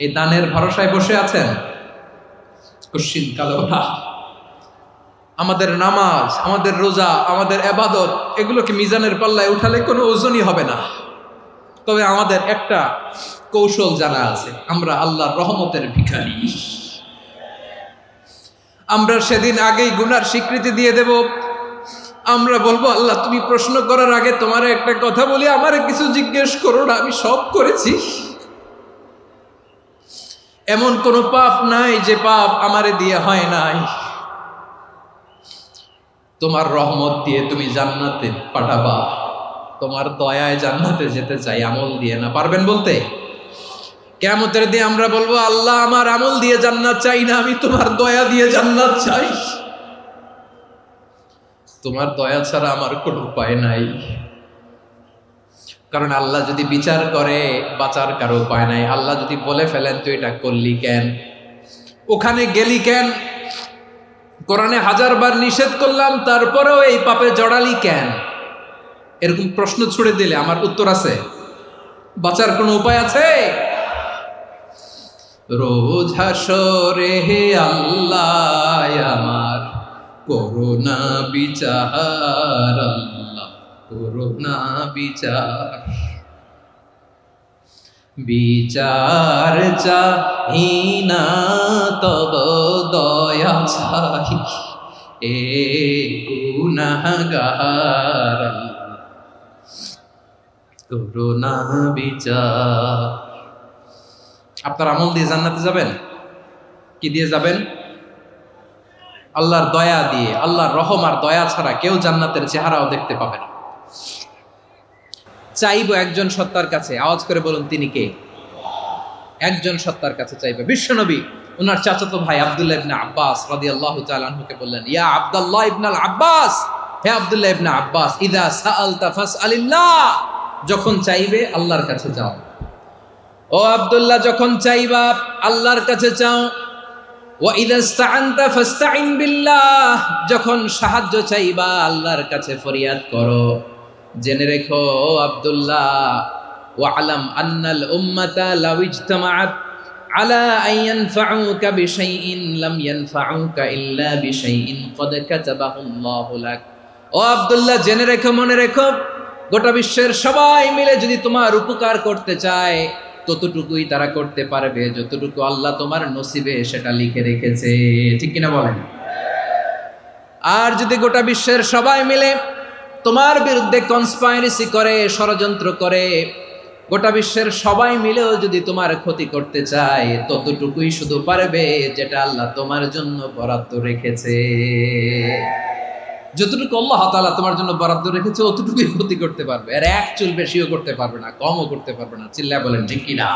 এই দানের ভরসায় বসে আছেন? কশ্চিন কালো না। আমাদের নামাজ, আমাদের রোজা, আমাদের ইবাদত এগুলোকে মিজানের পাল্লায় উঠালে কোনো ওজনই হবে না। তবে আমাদের একটা কৌশল জানা আছে, আমরা আল্লাহর রহমতের ভিখারি। আমরা সেদিন আগেই গুনার স্বীকৃতি দিয়ে দেব। আমরা বলবো, আল্লাহ তুমি প্রশ্ন করার আগে তোমার একটা কথা বলি, আমারে কিছু জিজ্ঞেস করো না, আমি সব করেছি। এমন কোন পাপ নাই যে পাপ আমারে দিয়ে হয় নাই। তোমার রহমত দিয়ে তুমি জান্নাতে পাঠাবা, তোমার দয়ায় জান্নাতে যেতে চাই, আমল দিয়ে না। পারবেন বলতে? কিয়ামতের দিন আমরা বলবো, আল্লাহ আমার আমল দিয়ে জান্নাত চাই না, আমি তোমার দয়া দিয়ে জান্নাত চাই। তোমার দয়া ছাড়া আমার কোনো উপায় নাই। কারণ আল্লাহ যদি বিচার করে বাঁচার কারো উপায় নাই। আল্লাহ যদি বলে ফেলেন তুই এটা করলি কেন, ওখানে গেলি কেন, কোরআনে 1000 বার নিষেধ করলাম তারপরেও এই পাপে জড়ালি কেন, এরকম প্রশ্ন ছুড়ে দিলে আমার উত্তর আছে? বাঁচার কোনো উপায় আছে? রোজ হাসরে হে আল্লাহ আমার করুণা বিচার, আল্লাহ করুণা বিচার। বিচার চাহি না তব দয়া চাই, এ গুনাহগার, আল্লাহ করুণা বিচার। আপনার আমল দিয়ে জান্নাতে যাবেন? কি দিয়ে যাবেন? আল্লাহর দয়া দিয়ে। আল্লাহর রহম আর দয়া ছাড়া কেউ জান্নাতের চেহারাও দেখতে পাবে না। চাইবো একজন সত্তার কাছে, আওয়াজ করে বলুন তিনি কে? একজন সত্তার কাছে চাইবে। বিশ্বনবী ওনার চাচাতো ভাই আব্দুল্লাহ ইবনে আব্বাস রাদিয়াল্লাহু তাআলা আনহুকে বললেন, ইয়া আব্দুল্লাহ ইবনে আব্বাস, হে আব্দুল্লাহ ইবনে আব্বাস, ইযা সাআলতা ফাসআলিল্লাহ, যখন চাইবে আল্লাহর কাছে যাও। ও আব্দুল্লাহ, যখন চাইবা আল্লাহর কাছে চাও। ওয়া ইযা ইসতাআনতা ফাসতাইন বিল্লাহ, যখন সাহায্য চাইবা আল্লাহর কাছে ফরিয়াদ করো। জেনে রেখো আব্দুল্লাহ, ওয়া'লাম আন্নাল উম্মাতা লাউ ইজতামাআত আলা আন ইয়ানফাউকা বিশাইইন লাম ইয়ানফাউকা ইল্লা বিশাইইন ক্বাদ কাতাবাহু আল্লাহু লাক। ও আব্দুল্লাহ, জেনে রেখো, মনে রেখো, গোটা বিশ্বের সবাই মিলে যদি তোমার উপকার করতে চায় ততটুকুই তারা করতে পারবে যতটুকু আল্লাহ তোমার নসিবে সেটা লিখে রেখেছে। ঠিক কিনা বলেন? আর যদি গোটা বিশ্বের সবাই মিলে তোমার বিরুদ্ধে কনস্পাইরেসি করে, ষড়যন্ত্র করে, গোটা বিশ্বের সবাই মিলেও যদি তোমার ক্ষতি করতে চায় ততটুকুই শুধু পারবে যেটা আল্লাহ তোমার জন্য বরাদ্দ রেখেছে। যতটুকু আল্লাহ তাআলা তোমার জন্য বরাদ্দ রেখেছে অতটুকুই ক্ষতি করতে পারবে, আর এক চুল বেশিও করতে পারবে না, কমও করতে পারবে না। চিল্লায় বলেন ঠিক কিনা?